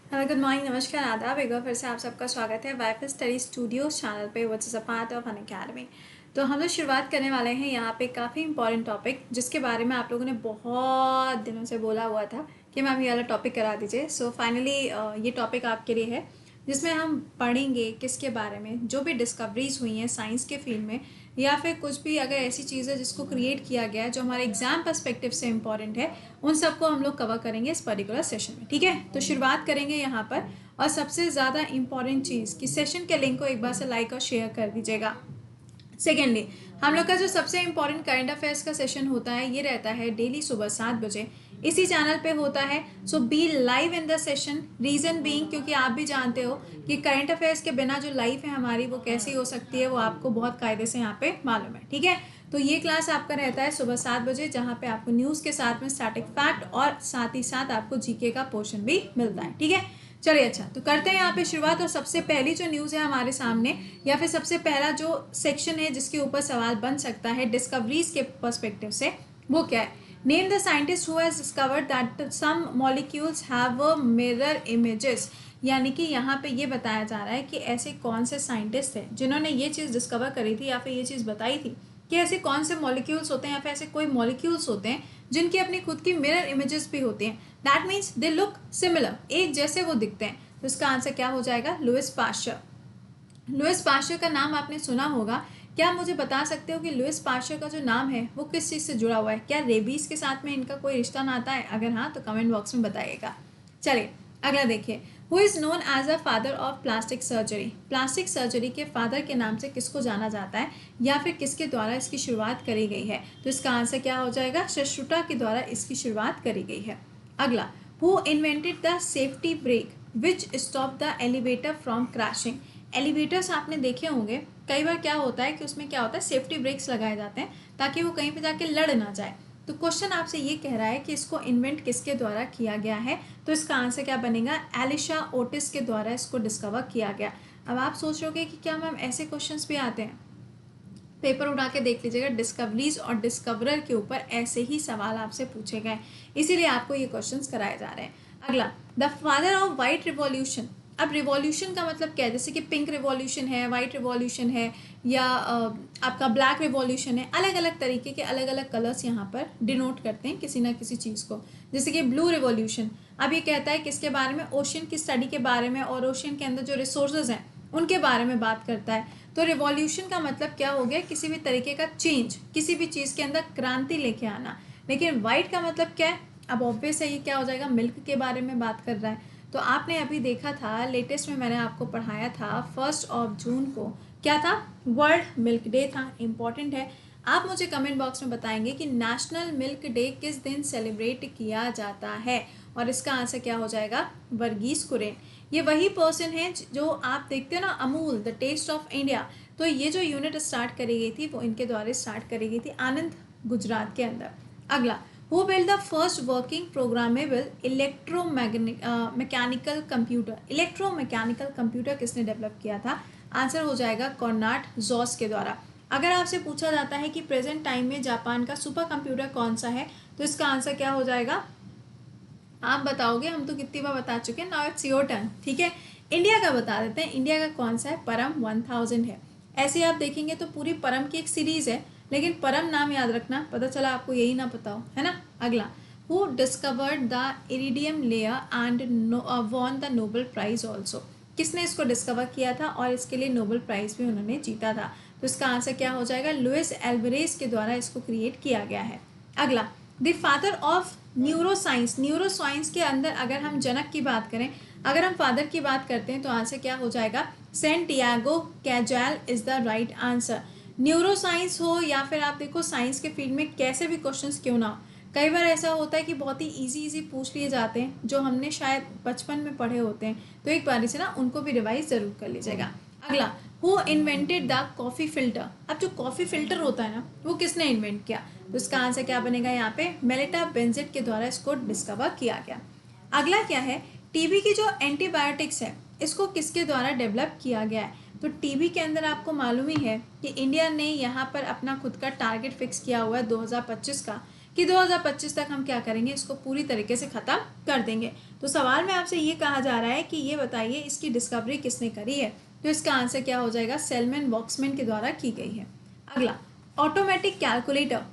Hello, good morning, नमस्कार, आदाब। एक बार फिर से आप सबका स्वागत है वाईफाई स्टडी स्टूडियोज चैनल पे, which is a part of an academy. तो हम लोग शुरुआत करने वाले हैं यहाँ पे काफ़ी इंपॉर्टेंट टॉपिक, जिसके बारे में आप लोगों ने बहुत दिनों से बोला हुआ था कि मैम ये वाला टॉपिक करा दीजिए। सो फाइनली ये टॉपिक आपके लिए है, जिसमें हम पढ़ेंगे किसके बारे में, जो भी डिस्कवरीज हुई हैं साइंस के फील्ड में, या फिर कुछ भी अगर ऐसी चीज़ है जिसको क्रिएट किया गया है जो हमारे एग्जाम पर्सपेक्टिव से इम्पॉर्टेंट है, उन सबको हम लोग कवर करेंगे इस पर्टिकुलर सेशन में। ठीक है, तो शुरुआत करेंगे यहाँ पर। और सबसे ज़्यादा इम्पॉर्टेंट चीज़ कि सेशन के लिंक को एक बार से लाइक और शेयर कर दीजिएगा। सेकेंडली, हम लोग का जो सबसे इम्पॉर्टेंट करंट अफेयर्स का सेशन होता है, ये रहता है डेली सुबह 7 बजे, इसी चैनल पे होता है। So be live in the session. Reason being, क्योंकि आप भी जानते हो कि करंट अफेयर्स के बिना जो लाइफ है हमारी वो कैसी हो सकती है, वो आपको बहुत कायदे से यहाँ पे मालूम है। ठीक है, तो ये क्लास आपका रहता है सुबह 7 बजे, जहाँ पे आपको न्यूज़ के साथ में स्टैटिक फैक्ट और साथ ही साथ आपको जीके का पोर्शन भी मिलता है। ठीक है, चलिए अच्छा, तो करते हैं यहाँ पे शुरुआत। और सबसे पहली जो न्यूज़ है हमारे सामने, या फिर सबसे पहला जो सेक्शन है जिसके ऊपर सवाल बन सकता है डिस्कवरीज के पर्सपेक्टिव से, वो क्या है? Name the scientist who has discovered that some molecules have a mirror images. यानी कि यहाँ पे ये बताया जा रहा है कि ऐसे कौन से साइंटिस्ट हैं जिन्होंने ये चीज़ डिस्कवर करी थी, या फिर ये चीज़ बताई थी कि ऐसे कौन से मॉलिक्यूल्स होते हैं, या फिर ऐसे कोई मॉलिक्यूल्स होते हैं जिनकी अपनी खुद की मिरर इमेजेस भी होती हैं। That means they look similar, एक जैसे वो दिखते हैं। तो इसका आंसर क्या हो जाएगा? Louis Pasteur. लुइस पास्चर का नाम आपने सुना होगा। क्या मुझे बता सकते हो कि लुइस पास्चर का जो नाम है वो किस चीज़ से जुड़ा हुआ है? क्या रेबीज के साथ में इनका कोई रिश्ता नाता है? अगर हाँ तो कमेंट बॉक्स में बताइएगा। चलिए अगला देखिए। Who is known as a father of plastic surgery. Plastic surgery के फादर के नाम से किसको जाना जाता है, या फिर किसके द्वारा इसकी शुरुआत करी गई है? तो इसका आंसर क्या हो जाएगा? शश्रुता के द्वारा इसकी शुरुआत करी गई है। अगला, who invented the safety brake which stop the elevator from crashing. Elevators आपने देखे होंगे, कई बार क्या होता है कि उसमें क्या होता है, सेफ्टी ब्रेक्स लगाए जाते हैं ताकि वो कहीं पे जाके लड़ ना जाए। तो क्वेश्चन आपसे ये कह रहा है कि इसको इन्वेंट किसके द्वारा किया गया है? तो इसका आंसर क्या बनेगा? एलिशा ओटिस के द्वारा इसको डिस्कवर किया गया। अब आप सोच रहे हो कि क्या मैम ऐसे क्वेश्चंस भी आते हैं? पेपर उठा के देख लीजिएगा, डिस्कवरीज और डिस्कवरर के ऊपर ऐसे ही सवाल आपसे पूछे गए, इसीलिए आपको ये क्वेश्चंस कराए जा रहे हैं। अगला, the father of white revolution. अब रिवॉल्यूशन का मतलब क्या है? जैसे कि पिंक रिवॉल्यूशन है, वाइट रिवॉल्यूशन है, या आपका ब्लैक रिवॉल्यूशन है। अलग अलग तरीके के अलग अलग कलर्स यहाँ पर डिनोट करते हैं किसी ना किसी चीज़ को। जैसे कि ब्लू रिवॉल्यूशन, अब ये कहता है किसके बारे में? ओशन की स्टडी के बारे में, और ओशन के अंदर जो रिसोर्सेज हैं उनके बारे में बात करता है। तो रिवॉल्यूशन का मतलब क्या हो गया? किसी भी तरीके का चेंज, किसी भी चीज़ के अंदर क्रांति लेके आना। लेकिन वाइट का मतलब क्या है? अब ऑब्वियस है, ये क्या हो जाएगा? मिल्क के बारे में बात कर रहा है। तो आपने अभी देखा था लेटेस्ट में, मैंने आपको पढ़ाया था 1 जून को, क्या था? वर्ल्ड मिल्क डे था। इम्पॉर्टेंट है। आप मुझे कमेंट बॉक्स में बताएंगे कि नेशनल मिल्क डे किस दिन सेलिब्रेट किया जाता है, और इसका आंसर क्या हो जाएगा? वर्गीस कुरियन। ये वही पर्सन है जो आप देखते हो ना, Amul the taste of India. तो ये जो यूनिट स्टार्ट करी गई थी वो इनके द्वारा स्टार्ट करी गई थी, आनंद, गुजरात के अंदर। अगला, who build the first working programmable mechanical computer. Electromechanical computer किसने डेवलप किया था? आंसर हो जाएगा कॉर्नाट जॉस के द्वारा। अगर आपसे पूछा जाता है कि प्रेजेंट टाइम में जापान का सुपर कंप्यूटर कौन सा है, तो इसका आंसर क्या हो जाएगा? आप बताओगे, हम तो कितनी बार बता चुके हैं। Now it's your turn. ठीक है, इंडिया का बता देते हैं। इंडिया का कौन सा है? परम 1000 है। ऐसे आप देखेंगे तो पूरी परम की एक सीरीज है, लेकिन परम नाम याद रखना, पता चला आपको यही ना पता हो, है ना। अगला, who discovered the iridium layer and won the Nobel prize also. किसने इसको डिस्कवर किया था और इसके लिए नोबेल प्राइज भी उन्होंने जीता था? तो इसका आंसर क्या हो जाएगा? लुइस एल्वारेज के द्वारा इसको क्रिएट किया गया है। अगला, the father of neuroscience. Neuroscience के अंदर अगर हम जनक की बात करें, अगर हम फादर की बात करते हैं, तो आंसर क्या हो जाएगा? Santiago Cajal is the right answer. Neuroscience हो या फिर आप देखो साइंस के फील्ड में कैसे भी क्वेश्चंस क्यों ना हो, कई बार ऐसा होता है कि बहुत ही इजी पूछ लिए जाते हैं जो हमने शायद बचपन में पढ़े होते हैं। तो एक बारी से ना उनको भी रिवाइज जरूर कर लीजिएगा। अगला, who invented the coffee filter. अब जो कॉफ़ी फिल्टर होता है ना, वो किसने इन्वेंट किया? तो इसका आंसर क्या बनेगा? यहाँ पे मेलेटा बेंजेट के द्वारा इसको डिस्कवर किया गया। अगला क्या है? टीबी की जो एंटीबायोटिक्स है, इसको किसके द्वारा डेवलप किया गया है? तो टीबी के अंदर आपको मालूम ही है कि इंडिया ने यहाँ पर अपना खुद का टारगेट फिक्स किया हुआ है 2025 का, कि 2025 तक हम क्या करेंगे, इसको पूरी तरीके से ख़त्म कर देंगे। तो सवाल में आपसे ये कहा जा रहा है कि ये बताइए इसकी डिस्कवरी किसने करी है। तो इसका आंसर क्या हो जाएगा, सेलमैन वॉक्समैन के द्वारा की गई है। अगला, ऑटोमेटिक कैलकुलेटर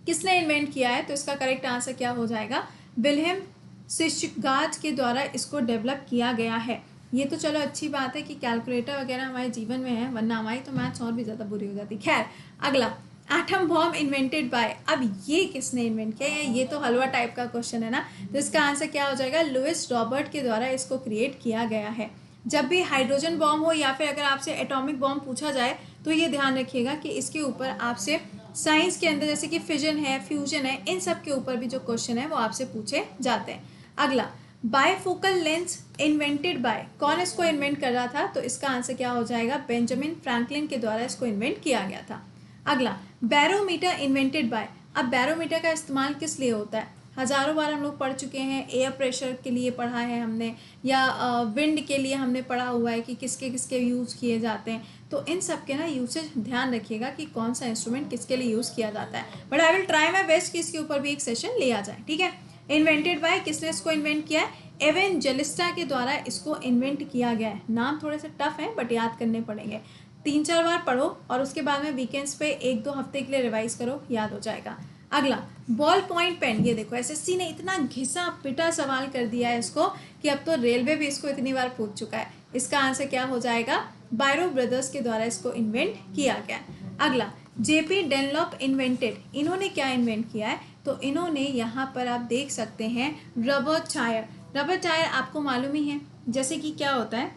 किसने इन्वेंट किया है। तो इसका करेक्ट आंसर क्या हो जाएगा, विल्हेम सिशगार्ड के द्वारा इसको डेवलप किया गया है। ये तो चलो अच्छी बात है कि कैलकुलेटर वगैरह हमारे जीवन में है, वरना हमारी तो मैथ्स और भी ज़्यादा बुरी हो जाती। खैर, अगला, एटम बॉम्ब इन्वेंटेड बाय, अब ये किसने इन्वेंट किया है, ये तो हलवा टाइप का क्वेश्चन है ना। तो इसका आंसर क्या हो जाएगा, लुइस रॉबर्ट के द्वारा इसको क्रिएट किया गया है। जब भी हाइड्रोजन बॉम्ब हो या फिर अगर आपसे एटॉमिक बॉम्ब पूछा जाए तो ये ध्यान रखिएगा कि इसके ऊपर आपसे साइंस के अंदर जैसे कि फिजन है, फ्यूजन है, इन सब के ऊपर भी जो क्वेश्चन है वो आपसे पूछे जाते हैं। अगला, बायफोकल लेंस इन्वेंटेड बाय, कौन इसको इन्वेंट कर रहा था। तो इसका आंसर क्या हो जाएगा, बेंजामिन फ्रैंकलिन के द्वारा इसको इन्वेंट किया गया था। अगला, बैरोमीटर इन्वेंटेड बाय, अब बैरोमीटर का इस्तेमाल किस लिए होता है, हज़ारों बार हम लोग पढ़ चुके हैं। एयर प्रेशर के लिए पढ़ा है हमने, या विंड के लिए हमने पढ़ा हुआ है कि किसके किसके यूज़ किए जाते हैं। तो इन सब के ना यूसेज ध्यान रखिएगा कि कौन सा इंस्ट्रूमेंट किसके लिए यूज़ किया जाता है। But I will try my best कि इसके ऊपर भी एक सेशन लिया जाए, ठीक है। इन्वेंटेड बाय, किसने इसको इन्वेंट किया है, एवेंजेलिस्टा के द्वारा इसको इन्वेंट किया गया है। नाम थोड़े से टफ है बट याद करने पड़ेंगे, 3-4 बार पढ़ो और उसके बाद में वीकेंड्स पे 1-2 हफ्ते के लिए रिवाइज करो, याद हो जाएगा। अगला, बॉल पॉइंट पेन, ये देखो एसएससी ने इतना घिसा पिटा सवाल कर दिया है इसको कि अब तो रेलवे भी इसको इतनी बार पूछ चुका है। इसका आंसर क्या हो जाएगा, बायरो ब्रदर्स के द्वारा इसको इन्वेंट किया गया। अगला, जेपी डेनलॉप इन्वेंटेड, इन्होंने क्या इन्वेंट किया है। तो इन्होंने यहाँ पर आप देख सकते हैं रबर टायर। रबर टायर आपको मालूम ही है जैसे कि क्या होता है,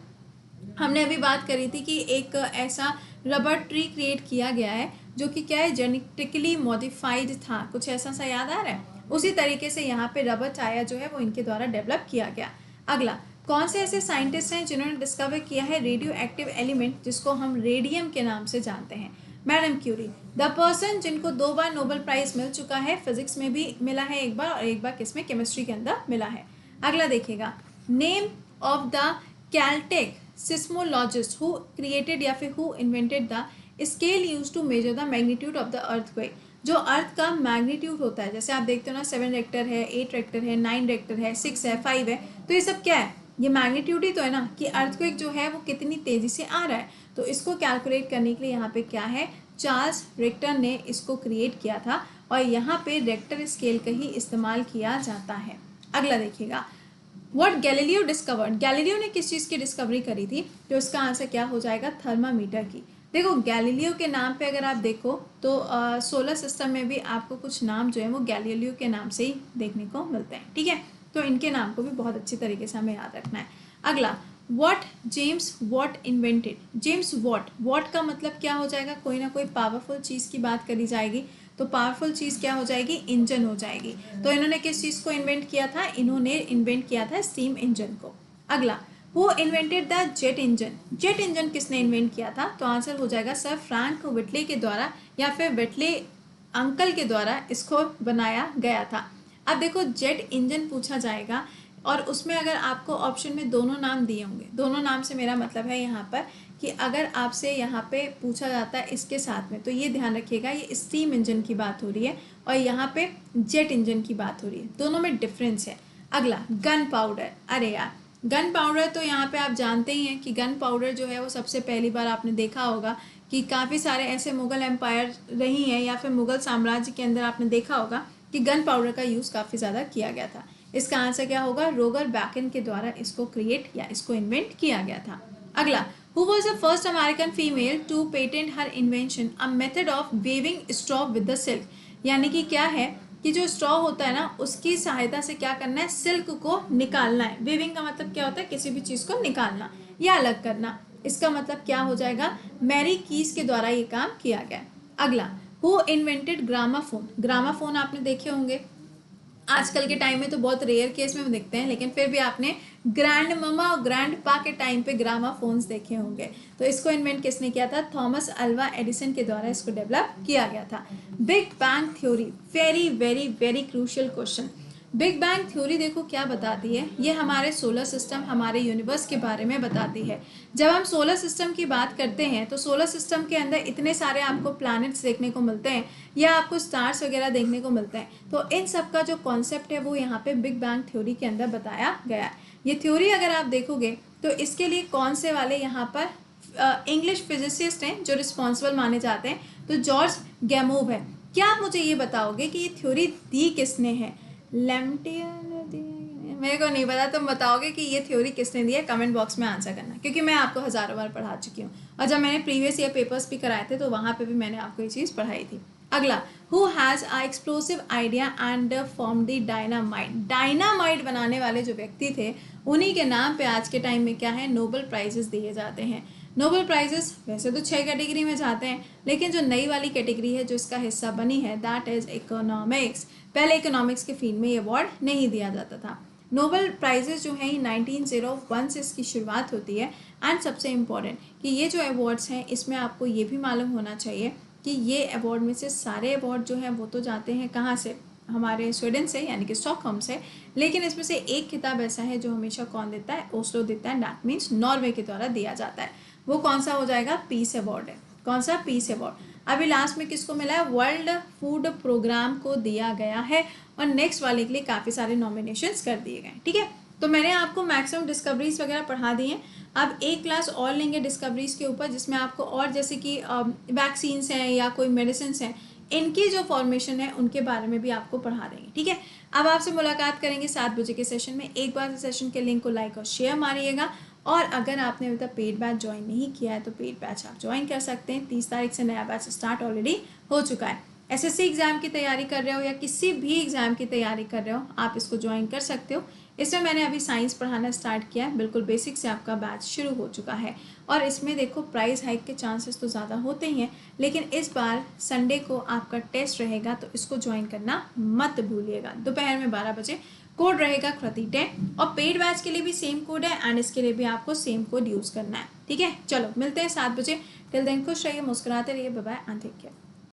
हमने अभी बात करी थी कि एक ऐसा रबर ट्री क्रिएट किया गया है जो कि क्या है, जेनेटिकली मॉडिफाइड था, कुछ ऐसा सा याद आ रहा है। उसी तरीके से यहाँ पे रबर टायर जो है वो इनके द्वारा डेवलप किया गया। अगला, कौन से ऐसे साइंटिस्ट हैं जिन्होंने डिस्कवर किया है रेडियो एक्टिव एलिमेंट जिसको हम रेडियम के नाम से जानते हैं, मैडम क्यूरी। द पर्सन जिनको 2 बार नोबेल प्राइज मिल चुका है, फिजिक्स में भी मिला है एक बार और एक बार किसमें, केमिस्ट्री के अंदर मिला है। अगला देखिएगा, name of the Caltech seismologist who created या फिर who invented the scale use to measure the magnitude of the earthquake. जो अर्थ का मैग्नीट्यूड होता है, जैसे आप देखते हो ना 7 रेक्टर है, 8 रेक्टर है, 9 रेक्टर है, 6 है, 5 है, तो ये सब क्या है, ये मैग्नीट्यूड ही तो है ना कि अर्थक्वेक जो है वो कितनी तेजी से आ रहा है। तो इसको कैलकुलेट करने के लिए यहाँ पे क्या है, चार्ल्स रिक्टर ने इसको क्रिएट किया था और यहाँ पे रेक्टर स्केल का ही इस्तेमाल किया जाता है। अगला देखिएगा, व्हाट गैलीलियो डिस्कवर्ड, गैलीलियो ने किस चीज़ की डिस्कवरी करी थी। तो इसका आंसर क्या हो जाएगा, थर्मामीटर की। देखो गैलीलियो के नाम पे अगर आप देखो तो सोलर सिस्टम में भी आपको कुछ नाम जो है वो गैलीलियो के नाम से ही देखने को मिलते हैं, ठीक है। तो इनके नाम को भी बहुत अच्छी तरीके से हमें याद रखना है। अगला, what James Watt invented, James Watt, what का मतलब क्या हो जाएगा, कोई ना कोई पावरफुल चीज़ की बात करी जाएगी। तो पावरफुल चीज़ क्या हो जाएगी, इंजन हो जाएगी। तो इन्होंने किस चीज़ को इन्वेंट किया था, इन्होंने इन्वेंट किया था स्टीम इंजन को। अगला, who invented the jet engine, jet engine किसने इन्वेंट किया था। तो आंसर हो जाएगा सर फ्रैंक व्हिटले के द्वारा या फिर व्हिटले अंकल के द्वारा इसको बनाया गया था। अब देखो जेट इंजन पूछा जाएगा और उसमें अगर आपको ऑप्शन में दोनों नाम दिए होंगे, दोनों नाम से मेरा मतलब है यहाँ पर कि अगर आपसे यहाँ पे पूछा जाता है इसके साथ में, तो ये ध्यान रखिएगा ये स्टीम इंजन की बात हो रही है और यहाँ पे जेट इंजन की बात हो रही है, दोनों में डिफरेंस है। अगला, गन पाउडर, अरे यार गन पाउडर तो यहाँ पे आप जानते ही हैं कि गन पाउडर जो है वो सबसे पहली बार आपने देखा होगा कि काफ़ी सारे ऐसे मुग़ल एम्पायर रही हैं या फिर मुग़ल साम्राज्य के अंदर आपने देखा होगा कि गन पाउडर का यूज़ काफ़ी ज़्यादा किया गया था। इसका आंसर क्या होगा, रोगर बैकन के द्वारा इसको क्रिएट या इसको इन्वेंट किया गया था। अगला, who was the first American female to patent her invention a method of weaving straw with the silk, यानी कि क्या है कि जो स्ट्रॉ होता है ना उसकी सहायता से क्या करना है, सिल्क को निकालना है। वेविंग का मतलब क्या होता है, किसी भी चीज़ को निकालना या अलग करना। इसका मतलब क्या हो जाएगा, मैरी कीज के द्वारा ये काम किया गया। अगला, हु इन्वेंटेड ग्रामाफोन, ग्रामाफोन आपने देखे होंगे, आजकल के टाइम में तो बहुत रेयर केस में दिखते हैं, लेकिन फिर भी आपने ग्रैंड ममा और ग्रैंड पा के टाइम पे ग्रामाफोन्स देखे होंगे। तो इसको इन्वेंट किसने किया था, थॉमस अल्वा एडिसन के द्वारा इसको डेवलप किया गया था। Big bang theory, very very very crucial question. Big bang theory देखो क्या बताती है, ये हमारे सोलर सिस्टम, हमारे यूनिवर्स के बारे में बताती है। जब हम सोलर सिस्टम की बात करते हैं तो सोलर सिस्टम के अंदर इतने सारे आपको प्लैनेट्स देखने को मिलते हैं या आपको स्टार्स वगैरह देखने को मिलते हैं। तो इन सब का जो कॉन्सेप्ट है वो यहाँ पे बिग बैंग थ्योरी के अंदर बताया गया है। ये थ्योरी अगर आप देखोगे तो इसके लिए कौन से वाले यहाँ पर इंग्लिश फिजिसिस्ट हैं जो रिस्पॉन्सिबल माने जाते हैं, तो जॉर्ज गैमोव है। क्या आप मुझे ये बताओगे कि ये थ्योरी दी किसने है? मेरे को नहीं पता, तुम बताओगे कि ये थ्योरी किसने दी है, कमेंट बॉक्स में आंसर करना, क्योंकि मैं आपको हज़ारों बार पढ़ा चुकी हूँ और जब मैंने प्रीवियस ईयर पेपर्स भी कराए थे तो वहाँ पे भी मैंने आपको ये चीज़ पढ़ाई थी। अगला, who has a explosive idea and form the dynamite. Dynamite बनाने वाले जो व्यक्ति थे उन्हीं के नाम पे आज के टाइम में क्या है, नोबेल प्राइजेस दिए जाते हैं। नोबेल प्राइजेस वैसे तो 6 कैटेगरी में जाते हैं, लेकिन जो नई वाली कैटेगरी है जो इसका हिस्सा बनी है दैट इज़ इकोनॉमिक्स। पहले इकोनॉमिक्स के फील्ड में ये अवार्ड नहीं दिया जाता था। नोबेल प्राइजेस जो है 1901 से इसकी शुरुआत होती है। एंड सबसे इम्पॉर्टेंट कि ये जो अवार्ड्स हैं इसमें आपको ये भी मालूम होना चाहिए कि ये अवार्ड में से सारे अवार्ड जो हैं वो तो जाते हैं कहाँ से, हमारे स्वीडन से यानी कि स्टॉकहोम से, लेकिन इसमें से एक खिताब ऐसा है जो हमेशा कौन देता है, ओस्लो देता है, दैट मीन्स नॉर्वे के द्वारा दिया जाता है। वो कौन सा हो जाएगा, पीस अवार्ड है। कौन सा, पीस अवार्ड। अभी लास्ट में किसको मिला है, वर्ल्ड फूड प्रोग्राम को दिया गया है और नेक्स्ट वाले के लिए काफ़ी सारे नॉमिनेशंस कर दिए गए। ठीक है, तो मैंने आपको मैक्सिमम डिस्कवरीज वगैरह पढ़ा दी हैं। अब एक क्लास और लेंगे डिस्कवरीज के ऊपर जिसमें आपको और जैसे कि वैक्सीन्स हैं या कोई मेडिसिन हैं, इनकी जो फॉर्मेशन है उनके बारे में भी आपको पढ़ा देंगे। ठीक है, अब आपसे मुलाकात करेंगे 7 बजे के सेशन में। एक बार सेशन के लिंक को लाइक और शेयर मारिएगा और अगर आपने अभी तक पेड बैच ज्वाइन नहीं किया है तो पेड बैच आप ज्वाइन कर सकते हैं। 30 तारीख से नया बैच स्टार्ट ऑलरेडी हो चुका है। एसएससी एग्ज़ाम की तैयारी कर रहे हो या किसी भी एग्ज़ाम की तैयारी कर रहे हो, आप इसको ज्वाइन कर सकते हो। इसमें मैंने अभी साइंस पढ़ाना स्टार्ट किया है, बिल्कुल बेसिक से आपका बैच शुरू हो चुका है। और इसमें देखो प्राइस हाइक के चांसेस तो ज़्यादा होते ही हैं, लेकिन इस बार संडे को आपका टेस्ट रहेगा तो इसको ज्वाइन करना मत भूलिएगा। दोपहर में 12 बजे कोड रहेगा कृति10 और पेड बैच के लिए भी सेम कोड है एंड इसके लिए भी आपको सेम कोड यूज़ करना है। ठीक है, चलो मिलते हैं 7 बजे। टिल देन खुश रहिए, मुस्कुराते रहिए, bye bye and take care.